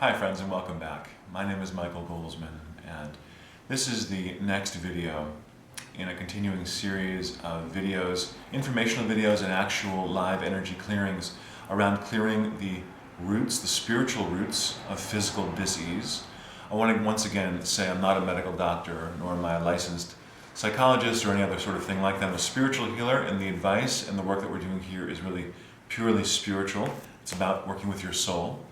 Hi friends, and welcome back. My name is Michael Golzmane, and this is the next video in a continuing series of videos, informational videos and actual live energy clearings around clearing the roots, the spiritual roots of physical dis-ease. I want to once again say I'm not a medical doctor, nor am I a licensed psychologist or any other sort of thing like that. I'm a spiritual healer, and the advice and the work that we're doing here is really purely spiritual. It's about working with your soul.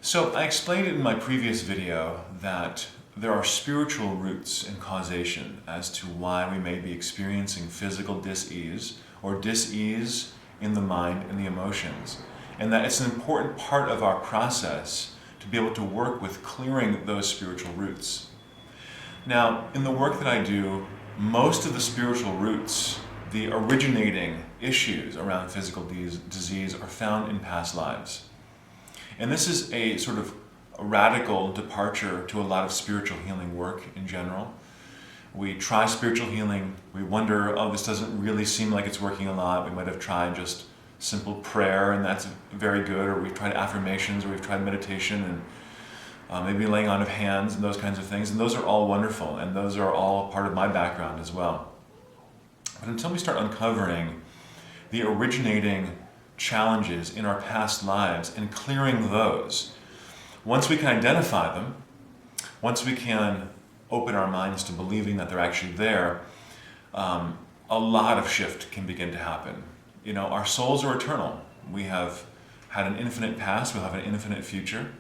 So I explained in my previous video that there are spiritual roots in causation as to why we may be experiencing physical dis-ease or dis-ease in the mind and the emotions, and that it's an important part of our process to be able to work with clearing those spiritual roots. Now, in the work that I do, most of the spiritual roots, the originating issues around physical disease, are found in past lives. And this is a sort of a radical departure to a lot of spiritual healing work in general. We try spiritual healing, we wonder, oh, this doesn't really seem like it's working a lot. We might have tried just simple prayer, and that's very good, or we've tried affirmations, or we've tried meditation, and maybe laying on of hands and those kinds of things, and those are all wonderful, and those are all part of my background as well. But until we start uncovering the originating challenges in our past lives and clearing those, once we can identify them, once we can open our minds to believing that they're actually there, a lot of shift can begin to happen. You know, our souls are eternal. We have had an infinite past, we'll have an infinite future.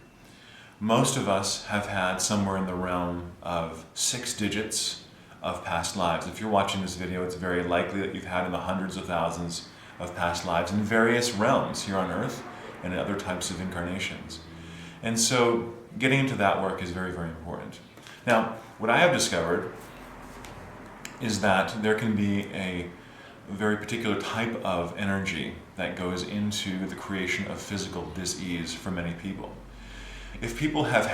Most of us have had somewhere in the realm of 6 digits of past lives. If you're watching this video, it's very likely that you've had in the hundreds of thousands of past lives in various realms here on Earth and in other types of incarnations. And so getting into that work is very, very important. Now, what I have discovered is that there can be a very particular type of energy that goes into the creation of physical dis-ease for many people. If people have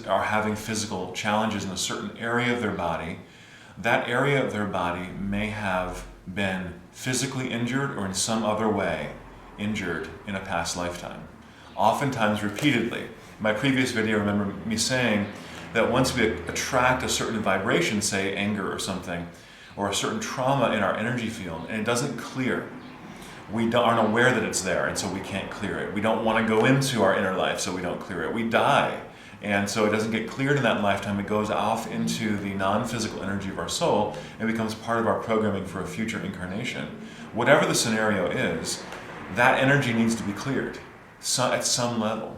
are having physical challenges in a certain area of their body, that area of their body may have been physically injured or in some other way injured in a past lifetime, oftentimes repeatedly. In my previous video, remember me saying that once we attract a certain vibration, say anger or something, or a certain trauma in our energy field, and it doesn't clear, we aren't aware that it's there, and so we can't clear it. We don't want to go into our inner life, so we don't clear it. We die, and so it doesn't get cleared in that lifetime. It goes off into the non-physical energy of our soul and becomes part of our programming for a future incarnation. Whatever the scenario is, that energy needs to be cleared at some level.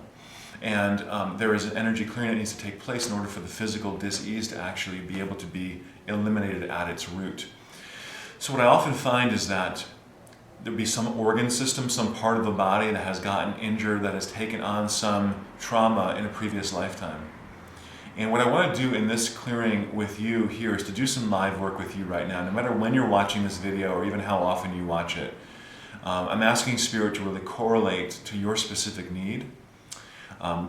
And there is an energy clearing that needs to take place in order for the physical dis-ease to actually be able to be eliminated at its root. So what I often find is that there'll be some organ system, some part of the body that has gotten injured, that has taken on some trauma in a previous lifetime. And what I want to do in this clearing with you here is to do some live work with you right now, no matter when you're watching this video or even how often you watch it. I'm asking Spirit to really correlate to your specific need.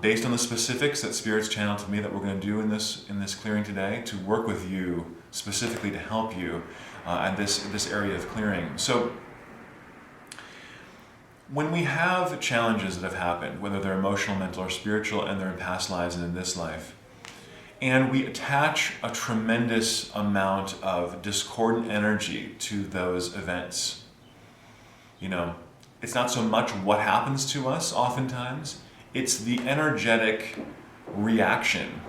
Based on the specifics that Spirit's channeled to me that we're going to do in this clearing today, to work with you specifically to help you at this area of clearing. So when we have challenges that have happened, whether they're emotional, mental, or spiritual, and they're in past lives and in this life, and we attach a tremendous amount of discordant energy to those events, you know, it's not so much what happens to us oftentimes, it's the energetic reaction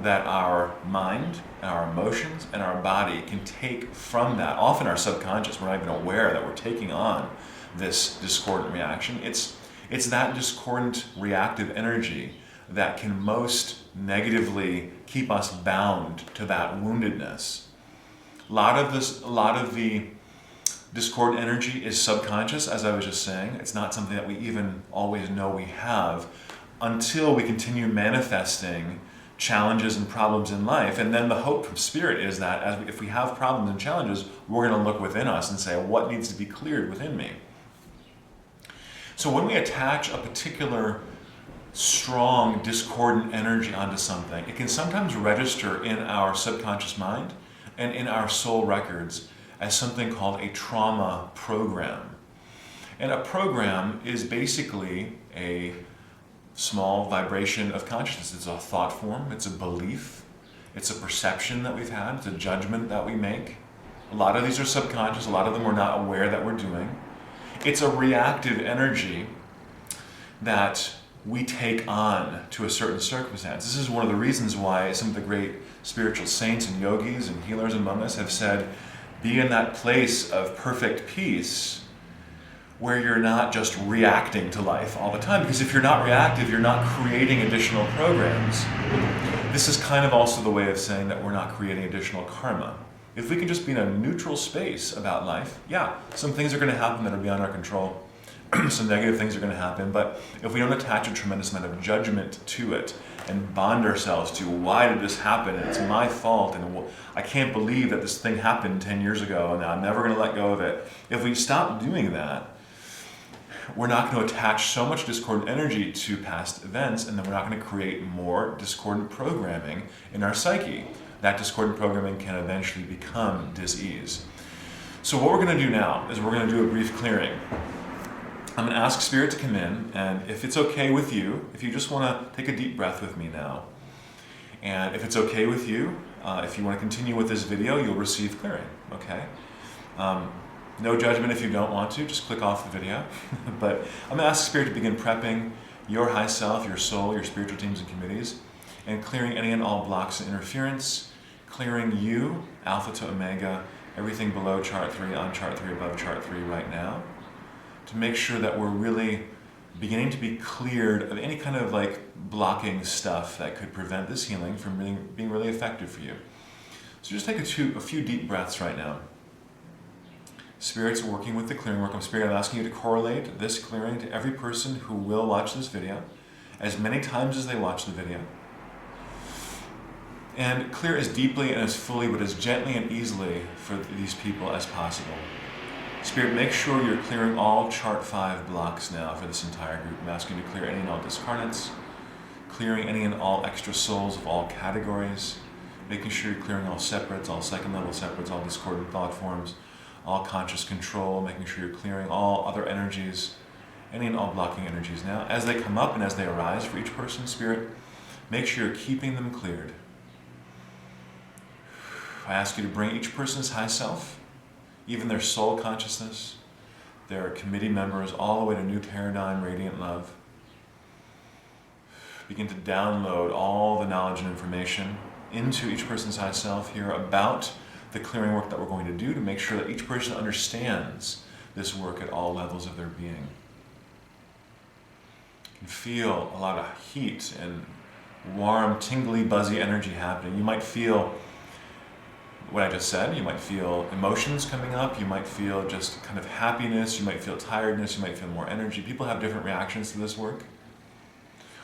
that our mind, our emotions, and our body can take from that. Often our subconscious, we're not even aware that we're taking on this discordant reaction. It's that discordant reactive energy that can most negatively keep us bound to that woundedness. A lot of the discordant energy is subconscious, as I was just saying. It's not something that we even always know we have until we continue manifesting challenges and problems in life. And then the hope from Spirit is that if we have problems and challenges, we're going to look within us and say, what needs to be cleared within me? So when we attach a particular strong discordant energy onto something, it can sometimes register in our subconscious mind and in our soul records as something called a trauma program. And a program is basically a small vibration of consciousness. It's a thought form, it's a belief, it's a perception that we've had, it's a judgment that we make. A lot of these are subconscious, a lot of them we're not aware that we're doing. It's a reactive energy that we take on to a certain circumstance. This is one of the reasons why some of the great spiritual saints and yogis and healers among us have said, be in that place of perfect peace where you're not just reacting to life all the time. Because if you're not reactive, you're not creating additional programs. This is kind of also the way of saying that we're not creating additional karma. If we can just be in a neutral space about life, yeah, some things are going to happen that are beyond our control. Some negative things are going to happen, but if we don't attach a tremendous amount of judgment to it and bond ourselves to why did this happen and it's my fault and I can't believe that this thing happened 10 years ago and I'm never going to let go of it. If we stop doing that, we're not going to attach so much discordant energy to past events, and then we're not going to create more discordant programming in our psyche. That discordant programming can eventually become dis-ease. So what we're going to do now is we're going to do a brief clearing. I'm going to ask Spirit to come in, and if it's okay with you, if you just want to take a deep breath with me now, and if it's okay with you, if you want to continue with this video, you'll receive clearing, okay? No judgment if you don't want to, just click off the video. But I'm going to ask Spirit to begin prepping your high self, your soul, your spiritual teams and committees, and clearing any and all blocks and interference, clearing you, Alpha to Omega, everything below chart 3, on chart 3, above chart 3 right now, to make sure that we're really beginning to be cleared of any kind of like blocking stuff that could prevent this healing from being really effective for you. So just take a few deep breaths right now. Spirit's working with the clearing work. Spirit, I'm asking you to correlate this clearing to every person who will watch this video, as many times as they watch the video. And clear as deeply and as fully, but as gently and easily for these people as possible. Spirit, make sure you're clearing all chart 5 blocks now for this entire group. I'm asking you to clear any and all discarnates, clearing any and all extra souls of all categories, making sure you're clearing all separates, all second level separates, all discordant thought forms, all conscious control, making sure you're clearing all other energies, any and all blocking energies now. As they come up and as they arise for each person, Spirit, make sure you're keeping them cleared. I ask you to bring each person's high self, even their soul consciousness, their committee members, all the way to New Paradigm, Radiant Love. Begin to download all the knowledge and information into each person's high self here about the clearing work that we're going to do to make sure that each person understands this work at all levels of their being. You can feel a lot of heat and warm, tingly, buzzy energy happening. You might feel what I just said. You might feel emotions coming up. You might feel just kind of happiness. You might feel tiredness. You might feel more energy. People have different reactions to this work.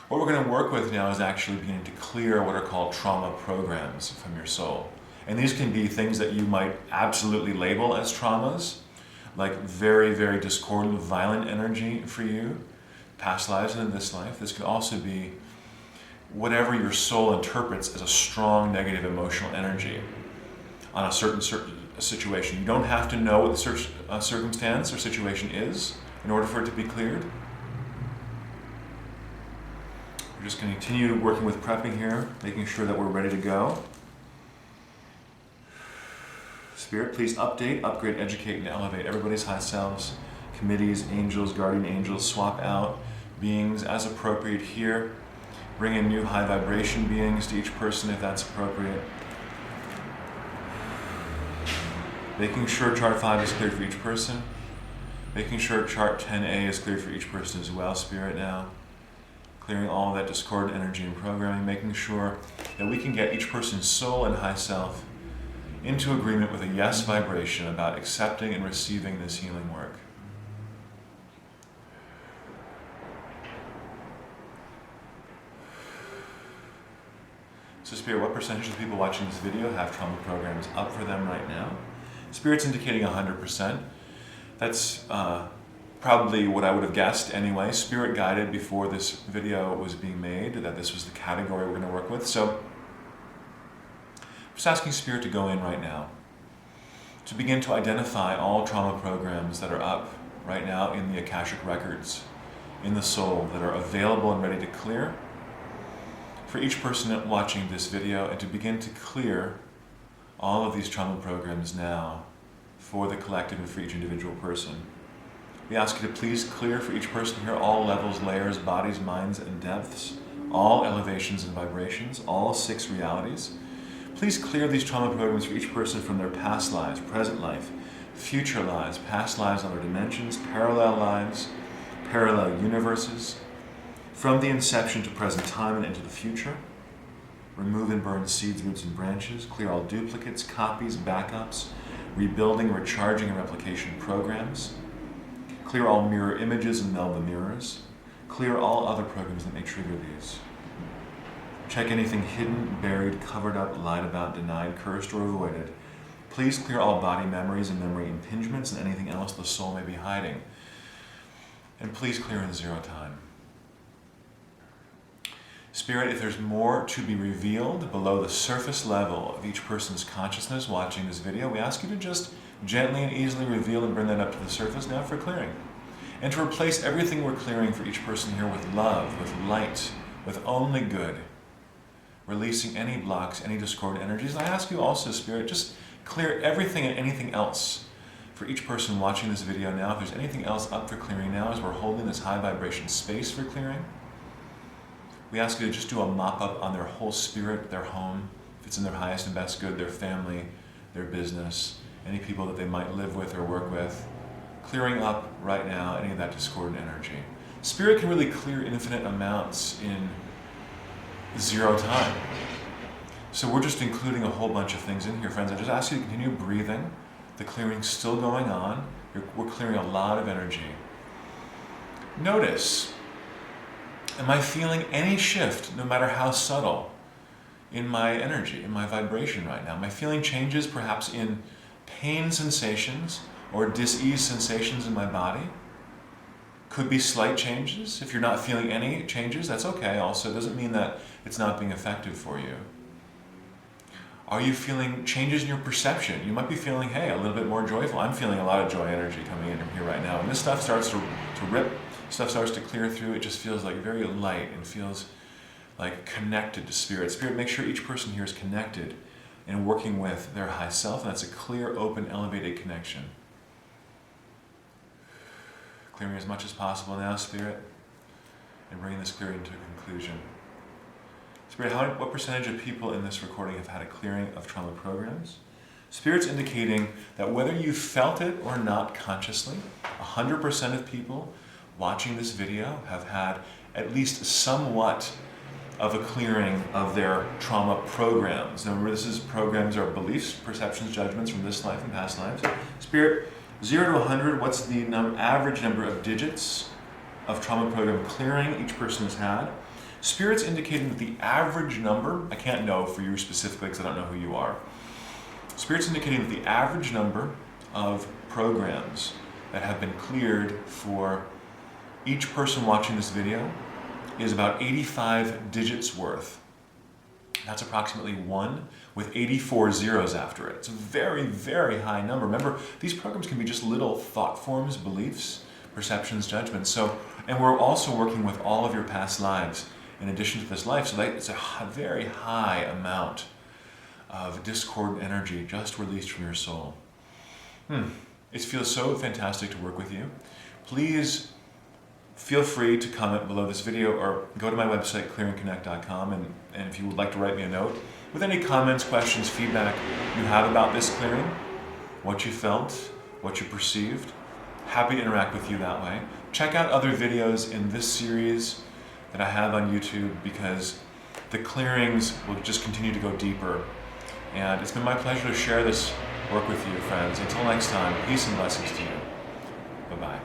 What we're going to work with now is actually beginning to clear what are called trauma programs from your soul. And these can be things that you might absolutely label as traumas, like very, very discordant, violent energy for you, past lives and in this life. This could also be whatever your soul interprets as a strong negative emotional energy on a certain situation. You don't have to know what the circumstance or situation is in order for it to be cleared. We're just going to continue working with prepping here, making sure that we're ready to go. Spirit, please update, upgrade, educate, and elevate everybody's high selves, committees, angels, guardian angels, swap out beings as appropriate here. Bring in new high vibration beings to each person if that's appropriate. Making sure chart 5 is cleared for each person. Making sure chart 10A is cleared for each person as well, Spirit, now. Clearing all that discordant energy and programming, making sure that we can get each person's soul and high self into agreement with a yes vibration about accepting and receiving this healing work. So Spirit, what percentage of people watching this video have trauma programs up for them right now? Spirit's indicating 100%. That's probably what I would have guessed anyway. Spirit guided before this video was being made that this was the category we're going to work with. So I'm just asking Spirit to go in right now to begin to identify all trauma programs that are up right now in the Akashic records, in the soul that are available and ready to clear for each person watching this video, and to begin to clear all of these trauma programs now for the collective and for each individual person. We ask you to please clear for each person here all levels, layers, bodies, minds, and depths, all elevations and vibrations, all 6 realities. Please clear these trauma programs for each person from their past lives, present life, future lives, past lives, other dimensions, parallel lives, parallel universes, from the inception to present time and into the future. Remove and burn seeds, roots, and branches. Clear all duplicates, copies, backups, rebuilding, recharging, and replication programs. Clear all mirror images and meld the mirrors. Clear all other programs that may trigger these. Check anything hidden, buried, covered up, lied about, denied, cursed, or avoided. Please clear all body memories and memory impingements and anything else the soul may be hiding. And please clear in 0 time. Spirit, if there's more to be revealed below the surface level of each person's consciousness watching this video, we ask you to just gently and easily reveal and bring that up to the surface now for clearing. And to replace everything we're clearing for each person here with love, with light, with only good. Releasing any blocks, any discordant energies. And I ask you also, Spirit, just clear everything and anything else for each person watching this video now. If there's anything else up for clearing now as we're holding this high vibration space for clearing, we ask you to just do a mop-up on their whole spirit, their home, if it's in their highest and best good, their family, their business, any people that they might live with or work with. Clearing up right now any of that discordant energy. Spirit can really clear infinite amounts in 0 time. So we're just including a whole bunch of things in here, friends. I just ask you to continue breathing. The clearing's still going on. We're clearing a lot of energy. Notice, am I feeling any shift, no matter how subtle, in my energy, in my vibration right now? Am I feeling changes perhaps in pain sensations or dis-ease sensations in my body? Could be slight changes. If you're not feeling any changes, that's okay also. It doesn't mean that it's not being effective for you. Are you feeling changes in your perception? You might be feeling, hey, a little bit more joyful. I'm feeling a lot of joy energy coming in here right now. And this stuff starts to rip, stuff starts to clear through. It just feels like very light and feels like connected to Spirit. Spirit, make sure each person here is connected and working with their high self. And that's a clear, open, elevated connection. Clearing as much as possible now, Spirit, and bringing this clearing to a conclusion. Spirit, what percentage of people in this recording have had a clearing of trauma programs? Spirit's indicating that whether you felt it or not consciously, 100% of people watching this video have had at least somewhat of a clearing of their trauma programs. Now remember, programs are beliefs, perceptions, judgments from this life and past lives. Spirit, 0 to 100, what's the average number of digits of trauma program clearing each person has had? Spirit's indicating that the average number, I can't know for you specifically because I don't know who you are. Spirit's indicating that the average number of programs that have been cleared for each person watching this video is about 85 digits worth. That's approximately 1 with 84 zeros after it. It's a very, very high number. Remember, these programs can be just little thought forms, beliefs, perceptions, judgments. And we're also working with all of your past lives in addition to this life. So it's a very high amount of discordant energy just released from your soul. It feels so fantastic to work with you. Please feel free to comment below this video or go to my website, clearingconnect.com, and if you would like to write me a note with any comments, questions, feedback you have about this clearing, what you felt, what you perceived. Happy to interact with you that way. Check out other videos in this series that I have on YouTube because the clearings will just continue to go deeper. And it's been my pleasure to share this work with you, friends. Until next time, peace and blessings to you. Bye-bye.